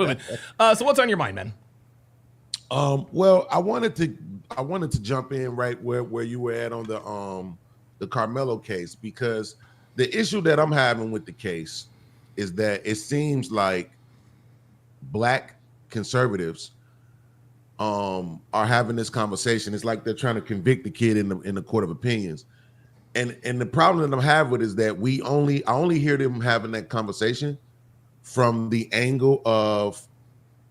moving. So what's on your mind, man? Well, I wanted to jump in right where you were at on the Karmelo case, because the issue that I'm having with the case is that it seems like black conservatives are having this conversation. It's like they're trying to convict the kid in the court of opinions. And the problem that I'm having with is that I only hear them having that conversation from the angle of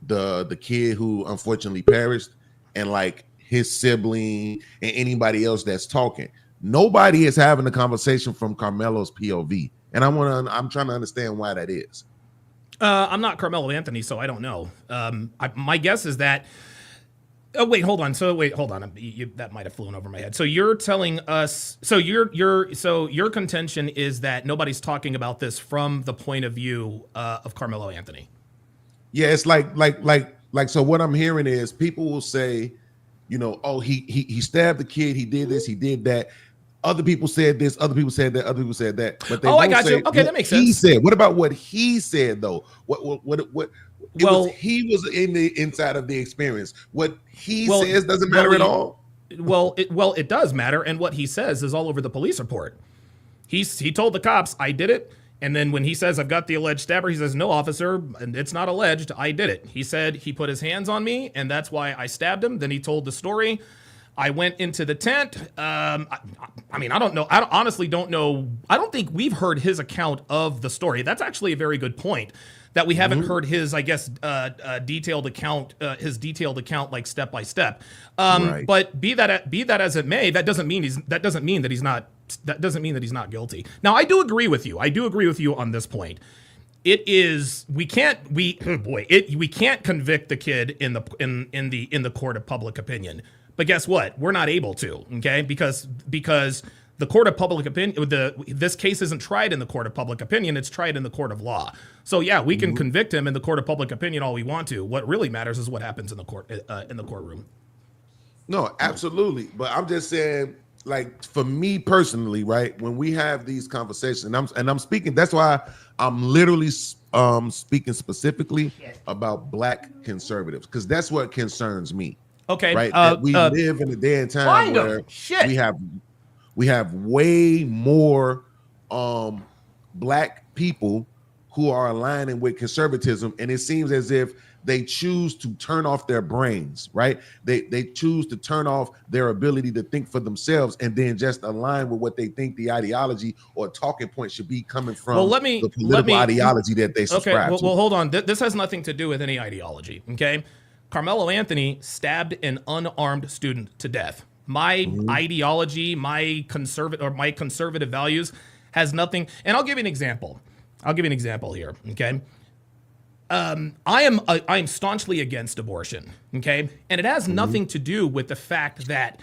the kid who unfortunately perished, and like his sibling and anybody else that's talking. Nobody is having a conversation from Carmelo's POV, and I'm trying to understand why that is. I'm not Karmelo Anthony, so I don't know. My guess is that. Oh wait, hold on. That might have flown over my head. So you're telling us. So your contention is that nobody's talking about this from the point of view of Karmelo Anthony. Yeah, it's like so what I'm hearing is people will say, oh, he stabbed the kid, he did this, he did that. Other people said this, other people said that, other people said that. But they I got you. Okay, that makes sense. He said. What about what he said though? He was in the inside of the experience. What he says doesn't matter at all. It does matter, and what he says is all over the police report. He told the cops, "I did it." And then when he says, "I've got the alleged stabber," he says, "No, officer, and it's not alleged. I did it." He said he put his hands on me, and that's why I stabbed him. Then he told the story. I went into the tent. I don't know. I honestly don't know. I don't think we've heard his account of the story. That's actually a very good point, that we haven't heard his, I guess, detailed account, like step by step. Right. But be that as it may, that doesn't mean that he's not guilty. Now, I do agree with you. On this point. It is we can't convict the kid in the court of public opinion. But guess what? We're not able to, okay? Because the court of public opinion, this case isn't tried in the court of public opinion. It's tried in the court of law. So yeah, we can convict him in the court of public opinion all we want to. What really matters is what happens in the courtroom. No, absolutely. But I'm just saying, like, for me personally, right? When we have these conversations, and I'm speaking, that's why I'm literally speaking specifically about black conservatives, because that's what concerns me. Okay, right. That we live in a day and time where we have way more black people who are aligning with conservatism, and it seems as if they choose to turn off their brains, right? They choose to turn off their ability to think for themselves, and then just align with what they think the ideology or talking point should be coming from the political ideology that they subscribe to. Well, hold on. This has nothing to do with any ideology, okay? Carmelo Anthony stabbed an unarmed student to death. My ideology, my conservative values has nothing. And I'll give you an example. Here. Okay. I am staunchly against abortion. Okay. And it has nothing to do with the fact that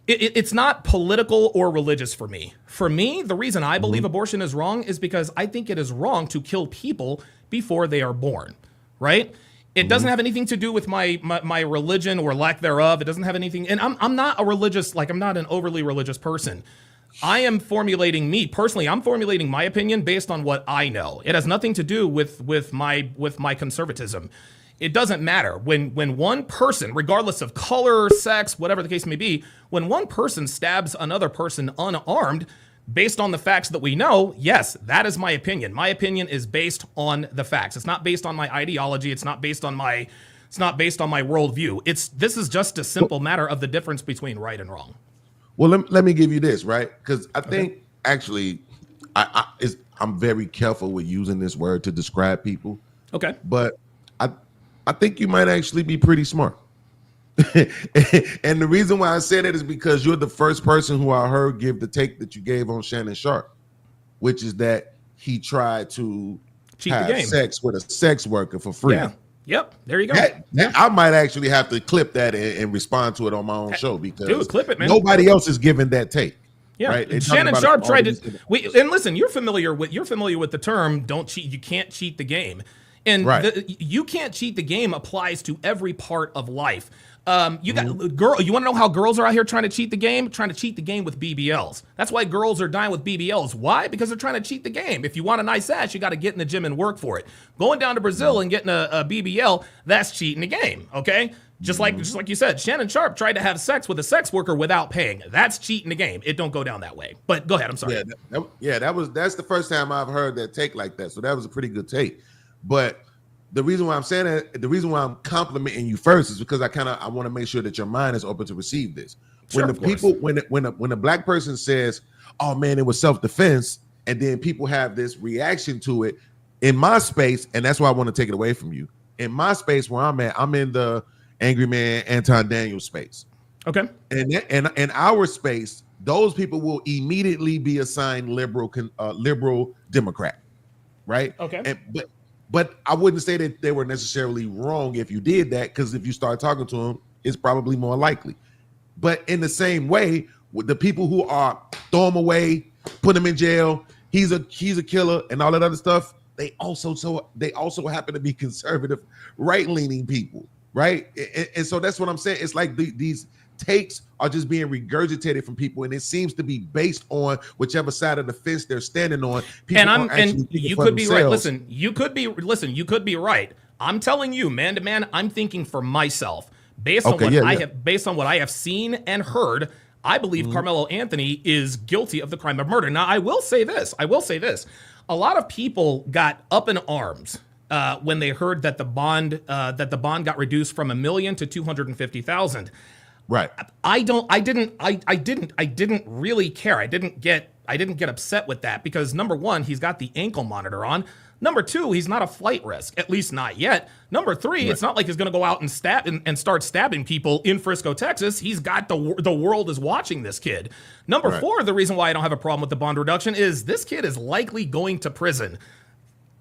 it's not political or religious for me. For me, the reason I believe abortion is wrong is because I think it is wrong to kill people before they are born, right? It doesn't have anything to do with my religion or lack thereof. It doesn't have anything, and I'm not an overly religious person. I'm formulating my opinion based on what I know. It has nothing to do with my conservatism. It doesn't matter when one person, regardless of color, sex, whatever the case may be, when one person stabs another person unarmed, based on the facts that we know, yes, that is my opinion. My opinion is based on the facts. It's not based on my ideology. It's not based on my worldview. This is just a simple matter of the difference between right and wrong. Well, let me give you this, right? Because I think actually, I'm very careful with using this word to describe people. Okay, but I think you might actually be pretty smart. And the reason why I say that is because you're the first person who I heard give the take that you gave on Shannon Sharp, which is that he tried to have sex with a sex worker for free. Yeah. Yep. There you go. I might actually have to clip that and respond to it on my own show, because clip it, man. Nobody else is giving that take. Yeah. Right? Shannon Sharp tried to. And listen, you're familiar with the term "don't cheat." You can't cheat the game. And you can't cheat the game applies to every part of life. You got girl. You want to know how girls are out here trying to cheat the game? Trying to cheat the game with BBLs. That's why girls are dying with BBLs. Why? Because they're trying to cheat the game. If you want a nice ass, you got to get in the gym and work for it. Going down to Brazil and getting a BBL, that's cheating the game. Okay. Just like you said, Shannon Sharp tried to have sex with a sex worker without paying. That's cheating the game. It don't go down that way. But go ahead. I'm sorry. That's the first time I've heard that take like that. So that was a pretty good take. But the reason why I'm saying that, the reason why I'm complimenting you first is because I want to make sure that your mind is open to receive this. Sure, When a black person says, "Oh man, it was self-defense," and then people have this reaction to it in my space, and that's why I want to take it away from you. In my space where I'm at, I'm in the Angry Man Anton Daniels space. Okay. And in our space, those people will immediately be assigned liberal Democrat, right? Okay. But I wouldn't say that they were necessarily wrong if you did that, because if you start talking to them, it's probably more likely. But in the same way, with the people who are throw him away, put him in jail, he's a killer, and all that other stuff, they also happen to be conservative, right-leaning people. Right. And so that's what I'm saying. It's like these takes are just being regurgitated from people, and it seems to be based on whichever side of the fence they're standing on. And you could be right. Listen, you could be right. I'm telling you, man to man, I'm thinking for myself. Based on what I have seen and heard, I believe Karmelo Anthony is guilty of the crime of murder. Now, I will say this. A lot of people got up in arms when they heard that the bond got reduced from $1 million to $250,000. Right. I didn't really care. I didn't get upset with that because number one, he's got the ankle monitor on. Number two, he's not a flight risk, at least not yet. Number three, It's not like he's going to go out and stab and start stabbing people in Frisco, Texas. He's got the world is watching this kid. Number four, the reason why I don't have a problem with the bond reduction is this kid is likely going to prison.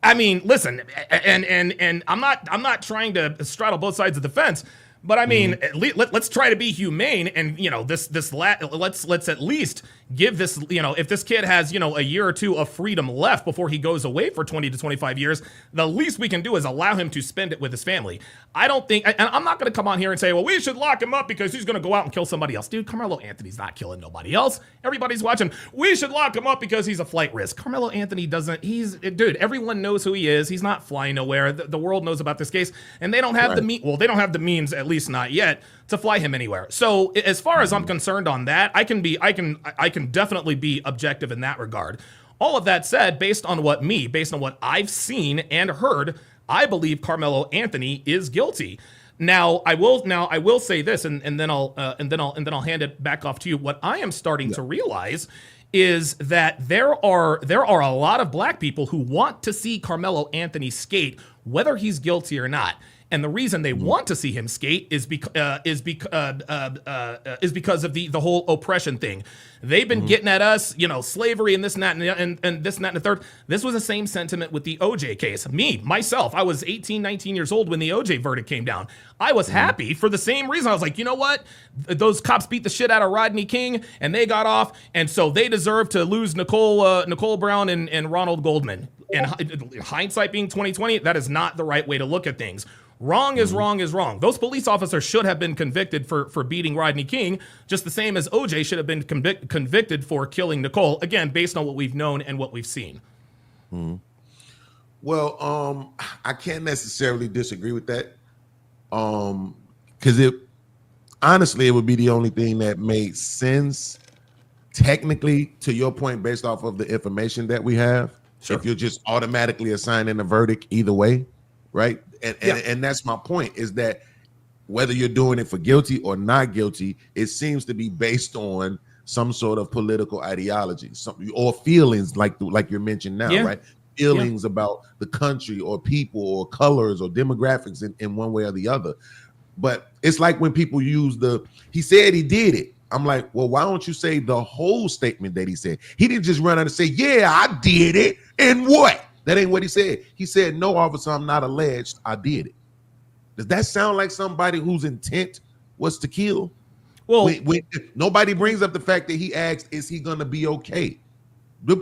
I mean, listen, and I'm not trying to straddle both sides of the fence, but I mean, let's try to be humane, and let's at least give this, if this kid has a year or two of freedom left before he goes away for 20 to 25 years, the least we can do is allow him to spend it with his family. I don't think, and I'm not going to come on here and say, well, we should lock him up because he's going to go out and kill somebody else. Dude, Karmelo Anthony's not killing nobody else. Everybody's watching. We should lock him up because he's a flight risk. Karmelo Anthony doesn't. Dude, everyone knows who he is. He's not flying nowhere. The world knows about this case, and they don't have they don't have the means, at least not yet, to fly him anywhere. So as far as I'm concerned on that, I can definitely be objective in that regard. All of that said, based on what I've seen and heard, I believe Karmelo Anthony is guilty. Now I will say this, and then I'll hand it back off to you. What I am starting to realize is that there are a lot of black people who want to see Karmelo Anthony skate, whether he's guilty or not. And the reason they want to see him skate is because of the whole oppression thing. They've been getting at us, slavery and this and that and this and that and the third. This was the same sentiment with the OJ case. Myself, I was 18, 19 years old when the OJ verdict came down. I was happy for the same reason. I was like, you know what? Those cops beat the shit out of Rodney King and they got off. And so they deserve to lose Nicole Brown and Ronald Goldman. And hindsight being 2020, that is not the right way to look at things. Wrong is wrong is wrong. Those police officers should have been convicted for beating Rodney King, just the same as OJ should have been convicted for killing Nicole, again, based on what we've known and what we've seen. Well, I can't necessarily disagree with that. Because honestly, it would be the only thing that made sense technically, to your point, based off of the information that we have. Sure. If you're just automatically assigning a verdict either way, right? And that's my point, is that whether you're doing it for guilty or not guilty, it seems to be based on some sort of political ideology, or feelings like you're mentioning now, right? Feelings about the country or people or colors or demographics in one way or the other. But it's like when people use he said he did it. I'm like, well, why don't you say the whole statement that he said? He didn't just run out and say, yeah, I did it. And what? That ain't what he said. He said, no, officer, I'm not alleged. I did it. Does that sound like somebody whose intent was to kill? Well, when nobody brings up the fact that he asked, is he going to be okay?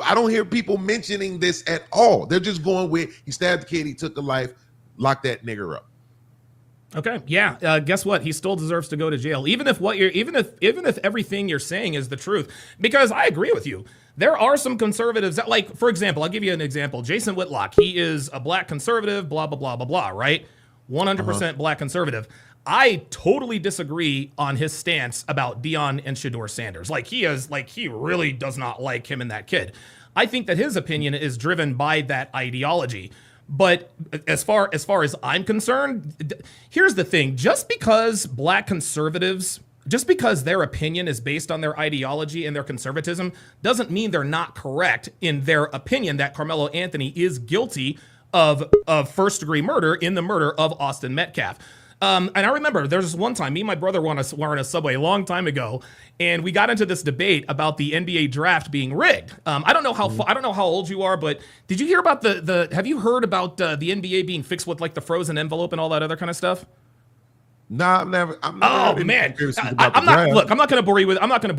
I don't hear people mentioning this at all. They're just going with, he stabbed the kid, he took a life, lock that nigger up. Okay. Yeah. Guess what? He still deserves to go to jail, even if even if everything you're saying is the truth. Because I agree with you. There are some conservatives that, like, for example, I'll give you an example. Jason Whitlock. He is a black conservative. Blah blah blah blah blah. Right. 100% black conservative. I totally disagree on his stance about Deion and Shedeur Sanders. He really does not like him and that kid. I think that his opinion is driven by that ideology. But as far as I'm concerned, here's the thing. Just because black conservatives, just because their opinion is based on their ideology and their conservatism, doesn't mean they're not correct in their opinion that Karmelo Anthony is guilty of first-degree murder in the murder of Austin Metcalf. And I remember there was one time, me and my brother were in a subway a long time ago, and we got into this debate about the NBA draft being rigged. I don't know how old you are, but did you hear about have you heard about the NBA being fixed with like the frozen envelope and all that other kind of stuff? No, I've never. Oh man, I'm not. Look, I'm not going to bore you with it. I'm not going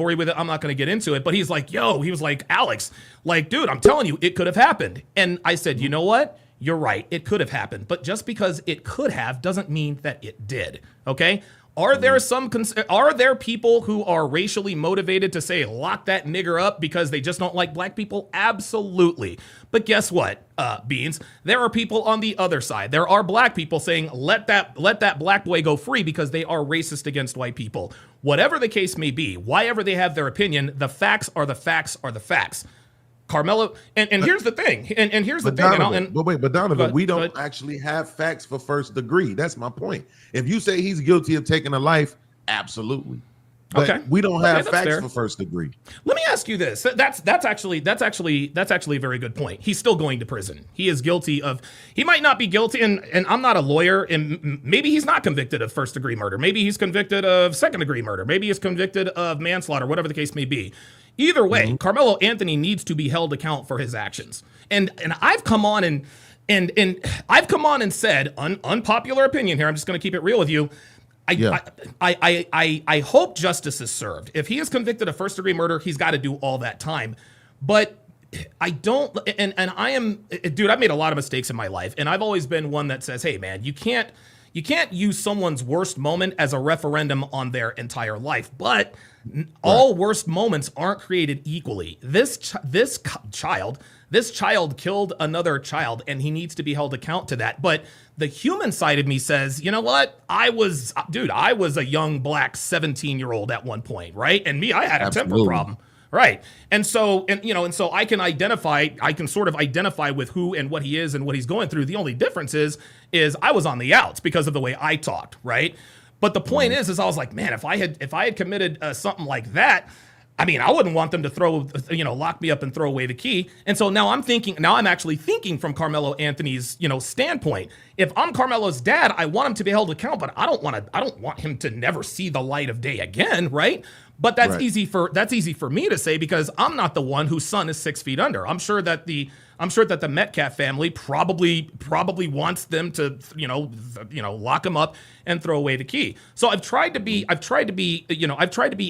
to get into it. But he was like, Alex, like, dude, I'm telling you, it could have happened. And I said, you know what? You're right. It could have happened. But just because it could have doesn't mean that it did. Okay. Are there people who are racially motivated to say, lock that nigger up because they just don't like black people? Absolutely. But guess what, Beans? There are people on the other side. There are black people saying, let that black boy go free because they are racist against white people. Whatever the case may be, whyever they have their opinion, the facts are the facts are the facts. Karmelo, and here's the thing, and here's the thing. But Donovan, we don't actually have facts for first degree. That's my point. If you say he's guilty of taking a life, absolutely. But we don't have facts for first degree. Let me ask you this. That's actually a very good point. He's still going to prison. He is guilty of. He might not be guilty, and I'm not a lawyer, and maybe he's not convicted of first degree murder. Maybe he's convicted of second degree murder. Maybe he's convicted of manslaughter. Whatever the case may be. Either way, Karmelo Anthony needs to be held account for his actions. And I've come on and said unpopular opinion here. I'm just going to keep it real with you. I hope justice is served. If he is convicted of first degree murder, he's got to do all that time. But I don't, and I am, dude, I've made a lot of mistakes in my life, and I've always been one that says, hey man, you can't use someone's worst moment as a referendum on their entire life. But all worst moments aren't created equally. This child killed another child, and he needs to be held account to that. But the human side of me says, you know what? I was a young black 17-year-old at one point, right? And I had a temper problem. Right. And so I can sort of identify with who and what he is and what he's going through. The only difference is I was on the outs because of the way I talked. Right. But the point is I was like, man, if I had committed something like that, I mean, I wouldn't want them to lock me up and throw away the key. And so now I'm actually thinking from Karmelo Anthony's, standpoint. If I'm Carmelo's dad, I want him to be held accountable, but I don't want him to never see the light of day again. Right. But that's easy for me to say because I'm not the one whose son is 6 feet under. I'm sure that the Metcalf family probably wants them to lock him up and throw away the key. So I've tried to be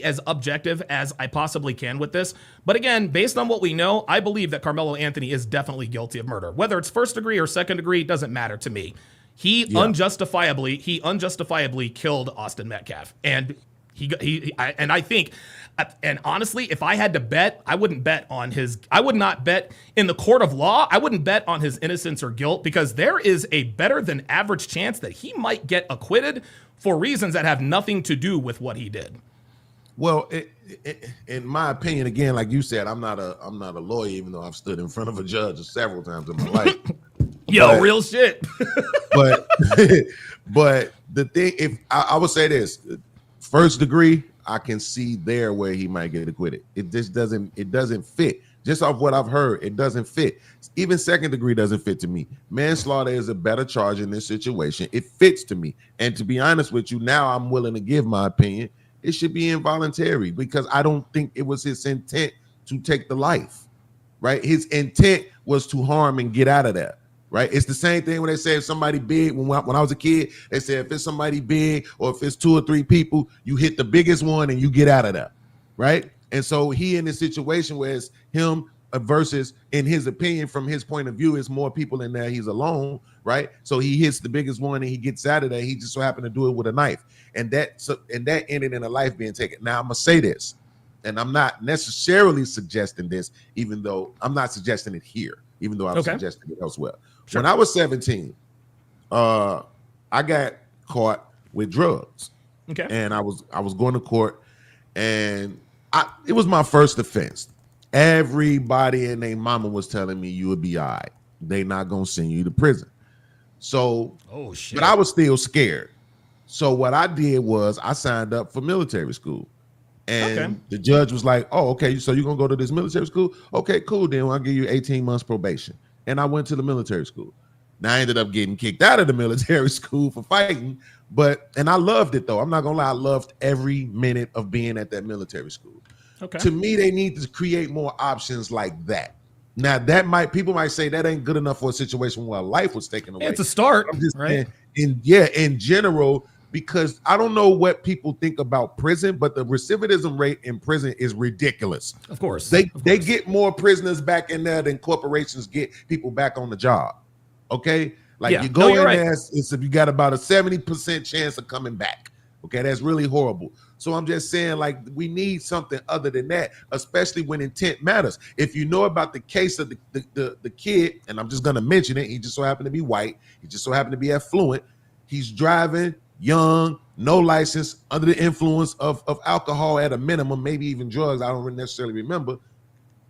as objective as I possibly can with this. But again, based on what we know, I believe that Karmelo Anthony is definitely guilty of murder. Whether it's first degree or second degree doesn't matter to me. He unjustifiably killed Austin Metcalf, and I think, and honestly, if I had to bet, I would not bet in the court of law. I wouldn't bet on his innocence or guilt because there is a better than average chance that he might get acquitted for reasons that have nothing to do with what he did. Well, in my opinion, again, like you said, I'm not a lawyer, even though I've stood in front of a judge several times in my life. Real shit. but the thing, if I would say this. First degree, I can see there where he might get acquitted. It just doesn't fit. Just off what I've heard, it doesn't fit. Even second degree doesn't fit to me. Manslaughter is a better charge in this situation. It fits to me. And to be honest with you, now I'm willing to give my opinion. It should be involuntary because I don't think it was his intent to take the life, right? His intent was to harm and get out of there. Right, it's the same thing when they say if somebody big. When I was a kid, they said if it's somebody big or if it's 2 or 3 people, you hit the biggest one and you get out of that. Right, and so he in this situation where it's him versus in his opinion, from his point of view, it's more people in there. He's alone, right? So he hits the biggest one and he gets out of there. He just so happened to do it with a knife, and that ended in a life being taken. Now I'm gonna say this, and I'm not necessarily suggesting this, even though I'm not suggesting it here, even though I'm suggesting it elsewhere. Sure. When I was 17, I got caught with drugs. Okay. And I was going to court, and it was my first offense. Everybody and their mama was telling me you would be all right. They not gonna send you to prison. So, oh shit. But I was still scared. So what I did was I signed up for military school. And the judge was like, oh, okay, so you're going to go to this military school? Okay, cool, then I'll give you 18 months probation. And I went to the military school. Now, I ended up getting kicked out of the military school for fighting, and I loved it, though. I'm not going to lie, I loved every minute of being at that military school. Okay. To me, they need to create more options like that. Now, people might say that ain't good enough for a situation where a life was taken away. It's a start, I'm just right? saying, in general, because I don't know what people think about prison, but the recidivism rate in prison is ridiculous. Of course. They get more prisoners back in there than corporations get people back on the job. Okay? You go in there, you got about a 70% chance of coming back. Okay, that's really horrible. So I'm just saying, we need something other than that, especially when intent matters. If you know about the case of the kid, and I'm just gonna mention it, he just so happened to be white, he just so happened to be affluent, he's driving young, no license, under the influence of alcohol at a minimum, maybe even drugs. I don't necessarily remember.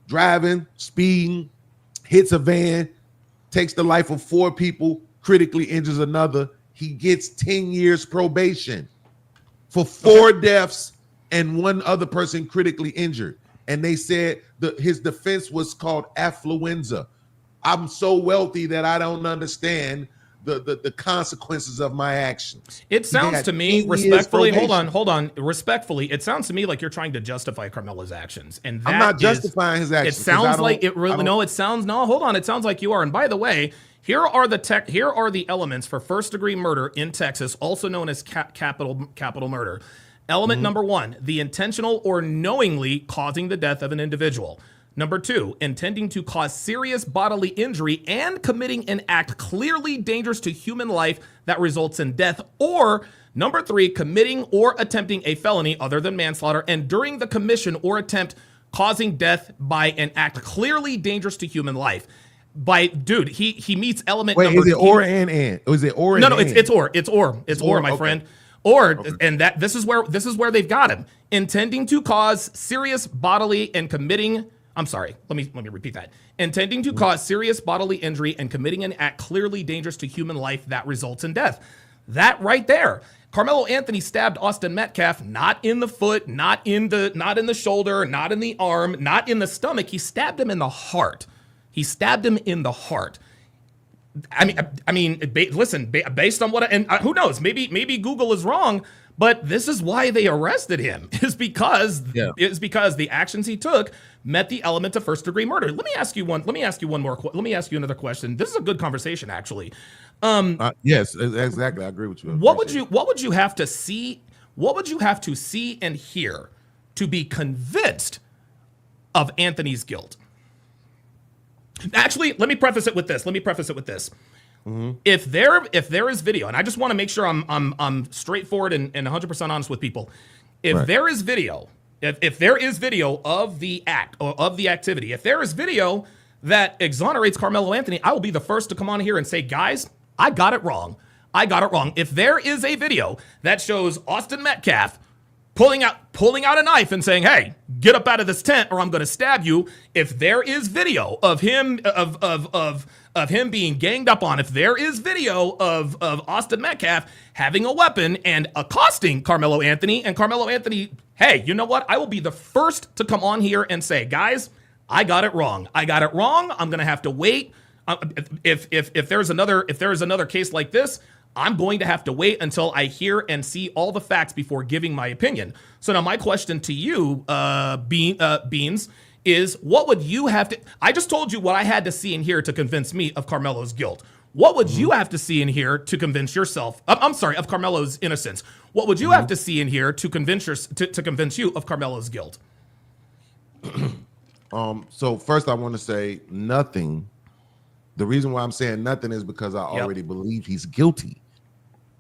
Driving, speeding, hits a van, takes the life of 4 people, critically injures another. He gets 10 years probation for 4 deaths and 1 other person critically injured. And they said his defense was called affluenza. I'm so wealthy that I don't understand the consequences of my actions. It sounds to me, respectfully, hold on, respectfully, it sounds to me like you're trying to justify Carmelo's actions, and I'm not justifying his actions. It sounds like it really. No, it sounds no. Hold on, it sounds like you are. And by the way, here are the elements for first-degree murder in Texas, also known as capital murder. Element number 1: the intentional or knowingly causing the death of an individual. Number 2, intending to cause serious bodily injury and committing an act clearly dangerous to human life that results in death. Or number 3, committing or attempting a felony other than manslaughter and during the commission or attempt causing death by an act clearly dangerous to human life. He meets element number. Wait, is it or and? Or is it or? No, it's or. It's or, my friend. Or and that this is where they've got him. Intending to cause serious bodily and committing. I'm sorry, let me repeat that. Intending to cause serious bodily injury and committing an act clearly dangerous to human life that results in death. That right there. Karmelo Anthony stabbed Austin Metcalf not in the foot, not in the shoulder, not in the arm, not in the stomach. He stabbed him in the heart. I mean, listen, based on what, who knows, maybe Google is wrong, but this is why they arrested him, is because the actions he took met the element of first degree murder. Let me ask you another question. This is a good conversation, actually. Yes, exactly. I agree with you. What would you have to see and hear to be convinced of Anthony's guilt? Actually, let me preface it with this. Mm-hmm. If there is video, and I just want to make sure I'm straightforward and 100% honest with people. If there is video, if there is video of the act or of the activity, if there is video that exonerates Karmelo Anthony, I will be the first to come on here and say, guys, I got it wrong. If there is a video that shows Austin Metcalf pulling out a knife and saying, "Hey, get up out of this tent or I'm going to stab you." If there is video of him of him being ganged up on, if there is video of Austin Metcalf having a weapon and accosting Karmelo Anthony, and Karmelo Anthony, hey, you know what? I will be the first to come on here and say, guys, I got it wrong. I'm going to have to wait. If there's another case like this, I'm going to have to wait until I hear and see all the facts before giving my opinion. So now my question to you, Beans, is what would you have to... I just told you what I had to see and hear to convince me of Karmelo's guilt. What would you have to see and hear to convince yourself... I'm sorry, of Karmelo's innocence. What would you have to see and hear to convince you of Karmelo's guilt? So first I want to say nothing. The reason why I'm saying nothing is because I already believe he's guilty.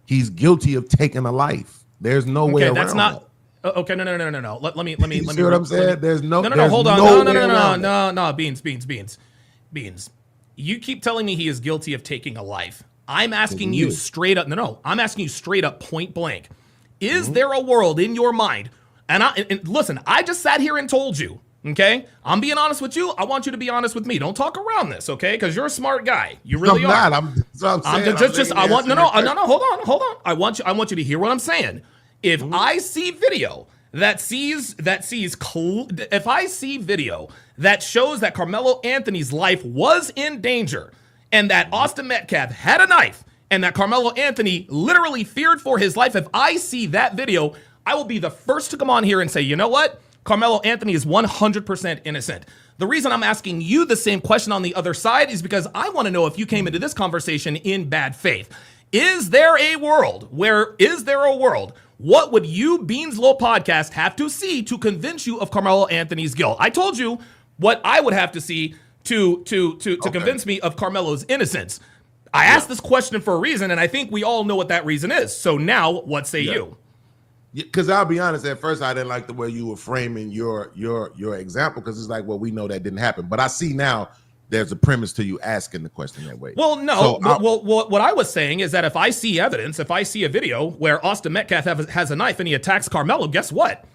He's guilty of taking a life. There's no way around that's not. that. Okay, no. Let me. You see what I'm saying? There's no. No. Hold on. No. Beans. You keep telling me he is guilty of taking a life. I'm asking you straight up. No. I'm asking you straight up, point blank. Is there a world in your mind? And listen, I just sat here and told you. Okay, I'm being honest with you. I want you to be honest with me. Don't talk around this, okay? Because you're a smart guy. You really are. I'm not. Hold on. I want you to hear what I'm saying. If I see video that shows that Karmelo Anthony's life was in danger, and that Austin Metcalf had a knife, and that Karmelo Anthony literally feared for his life, if I see that video, I will be the first to come on here and say, you know what? Karmelo Anthony is 100% innocent. The reason I'm asking you the same question on the other side is because I want to know if you came into this conversation in bad faith. Is there a world? What would you, Beans Low Podcast, have to see to convince you of Karmelo Anthony's guilt? I told you what I would have to see to convince me of Carmelo's innocence. I asked this question for a reason, and I think we all know what that reason is. So now, what say you? Because I'll be honest, at first I didn't like the way you were framing your example, because it's like, well, we know that didn't happen. But I see now there's a premise to you asking the question that way. Well, no. So what I was saying is that if I see evidence, if I see a video where Austin Metcalf has a knife and he attacks Karmelo, guess what?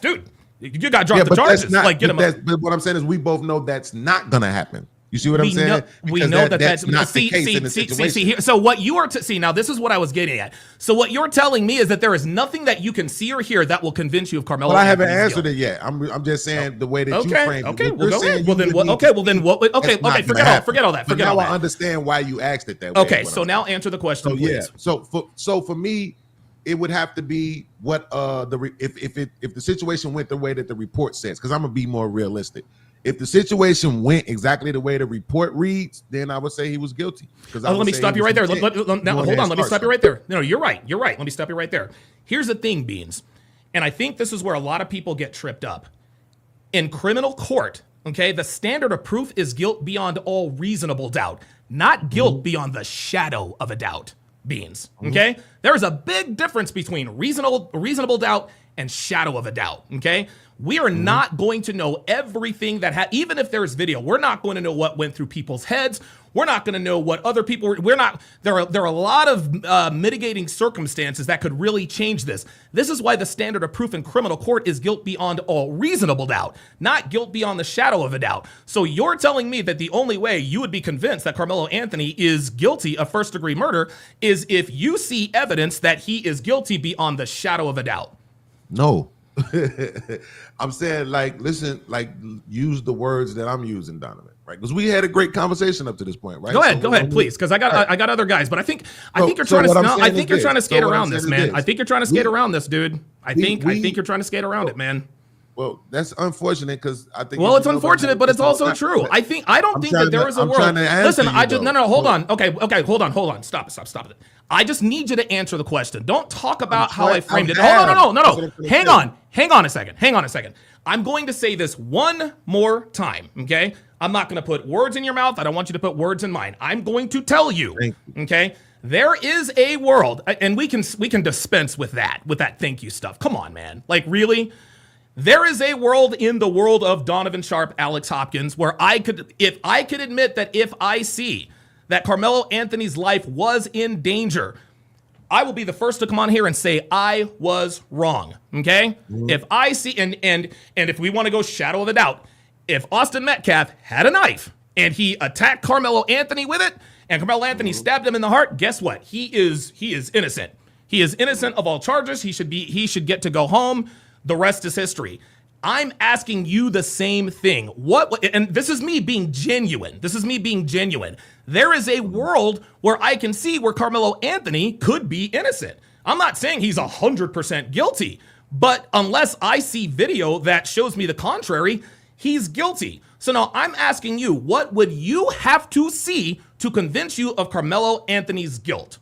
Dude, you got to drop the charges. But what I'm saying is we both know that's not going to happen. You see what I'm saying? We know that's not the case in the situation. So what you are now this is what I was getting at. So what you're telling me is that there is nothing that you can see or hear that will convince you of Karmelo. Well, I haven't answered it yet. I'm just saying the way that you framed it. Okay, well, go ahead. Forget all that. Now I understand why you asked it that way. Okay, so now answer the question, please. So for me, it would have to be what if the situation went the way that the report says, because I'm gonna be more realistic. If the situation went exactly the way the report reads, then I would say he was guilty. Let me stop you right there. Hold on. Let me stop you right there. No, you're right. Let me stop you right there. Here's the thing, Beans. And I think this is where a lot of people get tripped up. In criminal court, okay, the standard of proof is guilt beyond all reasonable doubt, not guilt beyond the shadow of a doubt, Beans. Okay? There is a big difference between reasonable doubt and shadow of a doubt, okay? We are not going to know everything even if there's video, we're not going to know what went through people's heads. We're not going to know what other people there are a lot of mitigating circumstances that could really change this. This is why the standard of proof in criminal court is guilt beyond all reasonable doubt, not guilt beyond the shadow of a doubt. So you're telling me that the only way you would be convinced that Karmelo Anthony is guilty of first-degree murder is if you see evidence that he is guilty beyond the shadow of a doubt. No. I'm saying, listen, use the words that I'm using, Donovan, right? Because we had a great conversation up to this point, right? Go ahead, please, because I got other guys, but I think you're trying to skate around this, man. I think you're trying to skate around this, dude. I think you're trying to skate around it, man. Well, that's unfortunate because I think. Well, it's unfortunate, but it's also true. I don't think that there is a world. Listen, hold on. Okay, hold on. Stop it. I just need you to answer the question. Don't talk about how I framed it. Oh, no. Hang on a second. I'm going to say this one more time, okay? I'm not going to put words in your mouth. I don't want you to put words in mine. I'm going to tell you, okay? There is a world, and we can dispense with that thank you stuff. Come on, man. Really? There is a world in the world of Donovan Sharp, Alex Hopkins, where if I could admit that if I see that Karmelo Anthony's life was in danger, I will be the first to come on here and say I was wrong, okay? If I see, and if we want to go shadow of a doubt, if Austin Metcalf had a knife and he attacked Karmelo Anthony with it, and Karmelo Anthony stabbed him in the heart, guess what? He is innocent. He is innocent of all charges. He should get to go home. The rest is history. I'm asking you the same thing. And this is me being genuine. There is a world where I can see where Karmelo Anthony could be innocent. I'm not saying he's 100% guilty, but unless I see video that shows me the contrary, he's guilty. So now I'm asking you, what would you have to see to convince you of Karmelo Anthony's guilt?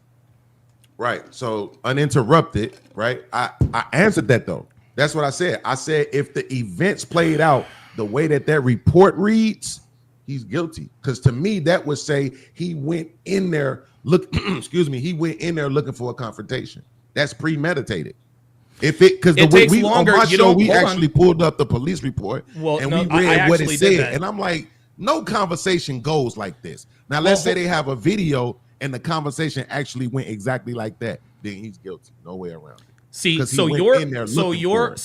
Right. So uninterrupted, right? I answered that though. That's what I said. I said if the events played out the way that report reads, he's guilty. Because to me, that would say he went in there excuse me, he went in there looking for a confrontation. That's premeditated. If it because the way we longer, on my show, we actually pulled up the police report and we read what it said, and I'm like, no conversation goes like this. Now let's say they have a video and the conversation actually went exactly like that, then he's guilty. No way around it. See, so you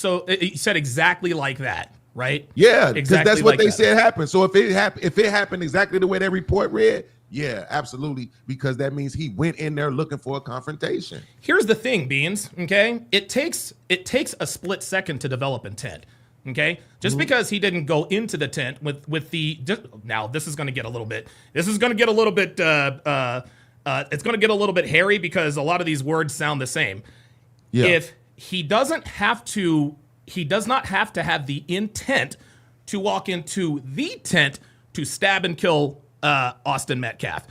said exactly like that, right? Yeah, because that's what they said happened. So if it happened exactly the way that report read, yeah, absolutely, because that means he went in there looking for a confrontation. Here's the thing, Beans, okay? It takes a split second to develop intent, okay? Just because he didn't go into the tent with the now this is going to get a little bit it's going to get a little bit hairy because a lot of these words sound the same. Yeah. If he does not have to have the intent to walk into the tent to stab and kill Austin Metcalf.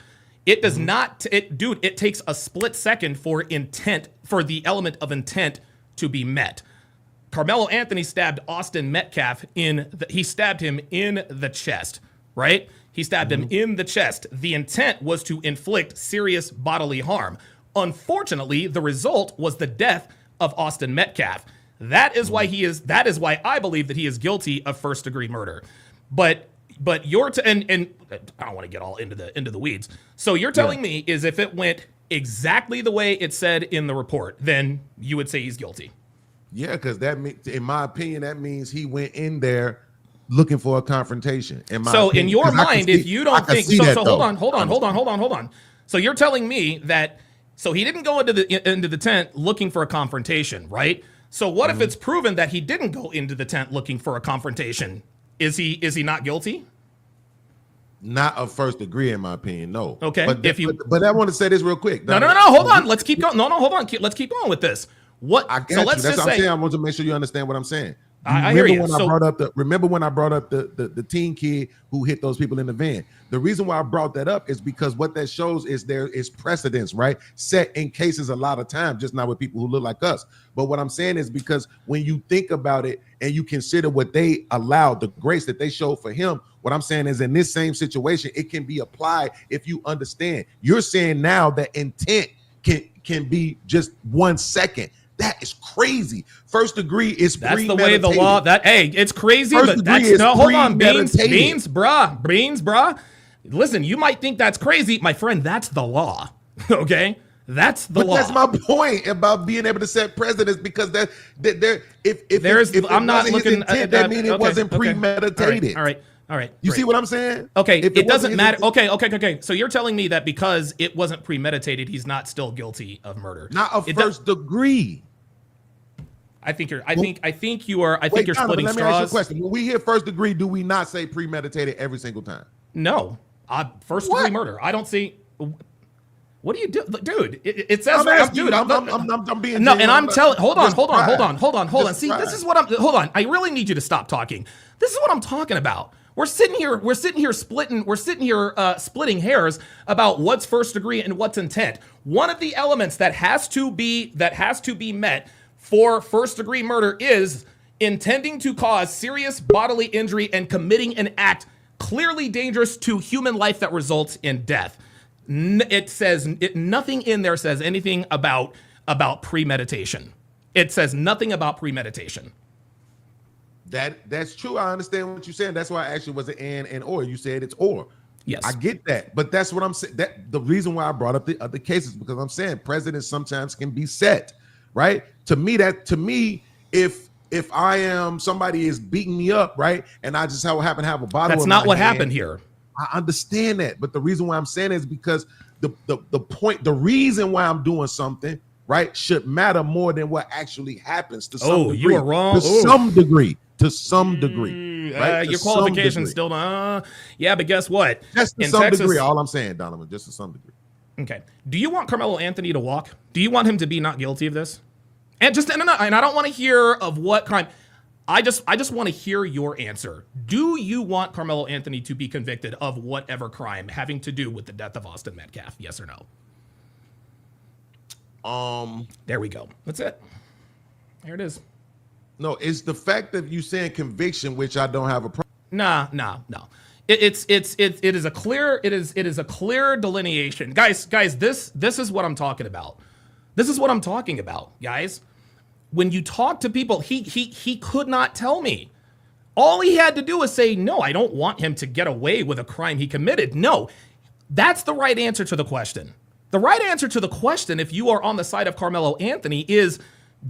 It does not, it takes a split second for the element of intent to be met. Karmelo Anthony stabbed Austin Metcalf he stabbed him in the chest, right? He stabbed him in the chest. The intent was to inflict serious bodily harm. Unfortunately, the result was the death of Austin Metcalf. That is why I believe that he is guilty of first-degree murder. But you're and I don't want to get all into the weeds. So you're telling me is if it went exactly the way it said in the report, then you would say he's guilty. Yeah, because in my opinion, that means he went in there looking for a confrontation. In your mind, if you don't think so, hold on. So you're telling me that he didn't go into the tent looking for a confrontation, right? So what if it's proven that he didn't go into the tent looking for a confrontation? Is he not guilty? Not of first degree, in my opinion, no. Okay. But I want to say this real quick. No, hold on. Let's keep going. No, hold on. Let's keep going with this. I got you. That's what I'm saying. I want to make sure you understand what I'm saying. I hear you. Remember when I brought up the teen kid who hit those people in the van? The reason why I brought that up is because what that shows is there is precedence, right? Set in cases a lot of times, just not with people who look like us. But what I'm saying is because when you think about it and you consider what they allowed, the grace that they showed for him, what I'm saying is in this same situation, it can be applied if you understand. You're saying now that intent can be just 1 second. That is crazy. First degree is that's the way the law. It's crazy, but that's no. Hold on, Beans, bruh. Listen, you might think that's crazy, my friend. That's the law. Okay, that's the law. That's my point about being able to set precedents because if I'm not looking at that means it wasn't premeditated. All right. You see what I'm saying? Okay, it doesn't matter. Okay. So you're telling me that because it wasn't premeditated, he's not still guilty of murder. Not of first degree. I think you're splitting straws. Let me ask you a question. When we hear first degree, do we not say premeditated every single time? No. First degree murder. I don't see. What do you do, dude? It says, I'm being no, and I'm telling. Hold on. See, this is what I'm. Hold on. I really need you to stop talking. This is what I'm talking about. We're sitting here splitting hairs about what's first degree and what's intent. One of the elements that has to be met for first degree murder is intending to cause serious bodily injury and committing an act clearly dangerous to human life that results in death. Nothing in there says anything about premeditation. It says nothing about premeditation. That's true. I understand what you're saying. That's why I asked you was it and or. You said it's or. Yes, I get that, but that's what I'm saying. That the reason why I brought up the other cases because I'm saying precedents sometimes can be set, right? To me, if I am somebody is beating me up, right, and I just happen to have a bottle. That's not what happened here. I understand that, but the reason why I'm saying it is because the reason why I'm doing something, right, should matter more than what actually happens to some degree. You are wrong. To some degree. Right? Your qualifications still don't. Yeah, but guess what? Just to some degree. All I'm saying, Donovan, just to some degree. Okay. Do you want Karmelo Anthony to walk? Do you want him to be not guilty of this? And I don't want to hear of what crime. I just want to hear your answer. Do you want Karmelo Anthony to be convicted of whatever crime having to do with the death of Austin Metcalf? Yes or no? There we go. That's it. There it is. No, it's the fact that you saying conviction, which I don't have a problem. Nah. It is a clear delineation, guys. This is what I'm talking about. This is what I'm talking about, guys. When you talk to people, he could not tell me. All he had to do was say, no, I don't want him to get away with a crime he committed. No, that's the right answer to the question. The right answer to the question, if you are on the side of Karmelo Anthony, is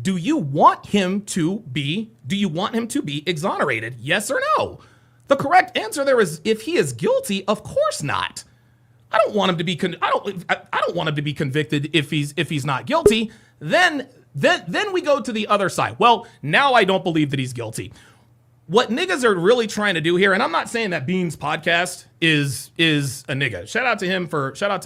do you want him to be exonerated? Yes or no? The correct answer there is if he is guilty, of course not. I don't want him to be I don't want him to be convicted if he's not guilty. Then we go to the other side. Well, now I don't believe that he's guilty. What niggas are really trying to do here, and I'm not saying that Beans podcast is a nigga. Shout out to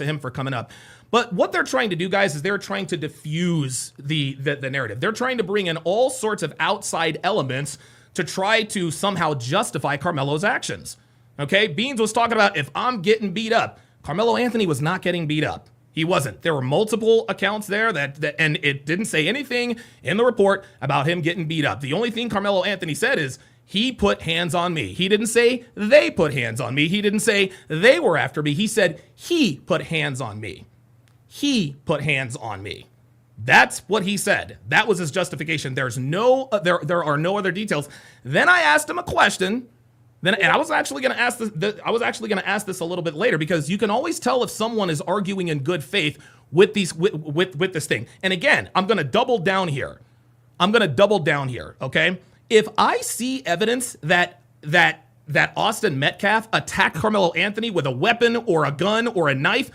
him for coming up. But what they're trying to do, guys, is they're trying to diffuse the narrative. They're trying to bring in all sorts of outside elements to try to somehow justify Karmelo's actions. Okay, Beans was talking about if I'm getting beat up. Karmelo Anthony was not getting beat up. He wasn't. There were multiple accounts there that and it didn't say anything in the report about him getting beat up. The only thing Karmelo Anthony said is he put hands on me. He didn't say they put hands on me. He didn't say they were after me. He said he put hands on me. He put hands on me. That's what he said. That was his justification. There are no other details. Then I asked him a question. And I was actually going to ask this. I was actually going to ask this a little bit later because you can always tell if someone is arguing in good faith with with this thing. And again, I'm going to double down here. Okay. If I see evidence that Austin Metcalf attacked Karmelo Anthony with a weapon or a gun or a knife,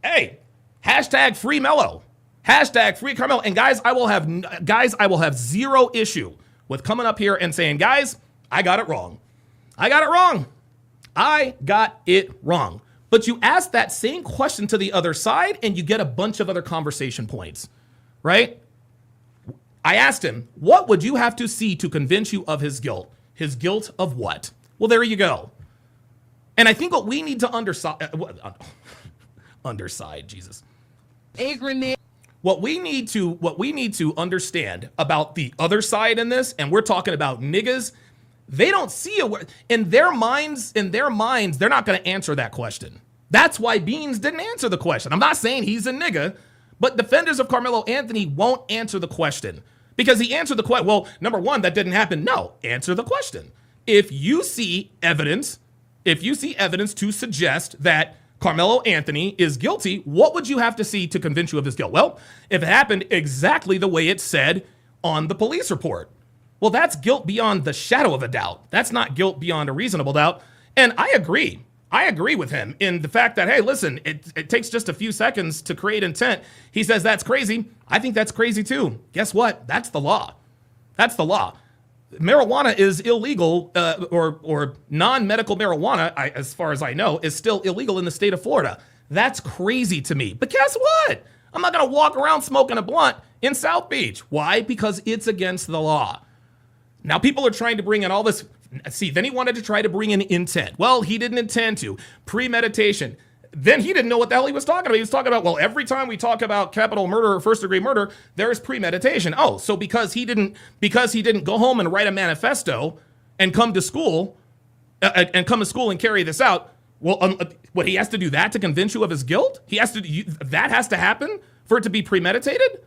hey, hashtag free Melo, hashtag free Karmelo. And guys, I will have zero issue with coming up here and saying, guys, I got it wrong. I got it wrong. But you ask that same question to the other side and you get a bunch of other conversation points, right? I asked him, what would you have to see to convince you of his guilt? His guilt of what? Well, there you go. And I think what we need to underside, Jesus. What we need to understand about the other side in this, and we're talking about niggas, they don't see it in their minds, they're not going to answer that question. That's why Beans didn't answer the question. I'm not saying he's a nigga, but defenders of Karmelo Anthony won't answer the question because he answered the question. Well, number one, that didn't happen. No, answer the question. If you see evidence to suggest that Karmelo Anthony is guilty, what would you have to see to convince you of his guilt? Well, if it happened exactly the way it said on the police report, well, that's guilt beyond the shadow of a doubt. That's not guilt beyond a reasonable doubt. And I agree with him in the fact that, hey, listen, it takes just a few seconds to create intent. He says that's crazy. I think that's crazy too. Guess what? That's the law. That's the law. Marijuana is illegal, or non-medical marijuana, as far as I know, is still illegal in the state of Florida. That's crazy to me. But guess what? I'm not going to walk around smoking a blunt in South Beach. Why? Because it's against the law. Now, people are trying to bring in all this. See, then he wanted to try to bring in intent. Well, he didn't intend to. Premeditation. Then he didn't know what the hell he was talking about. He was talking about, well, every time we talk about capital murder or first degree murder, there is premeditation. Oh, so because he didn't go home and write a manifesto and come to school and carry this out, well, what, he has to do that to convince you of his guilt? That has to happen for it to be premeditated?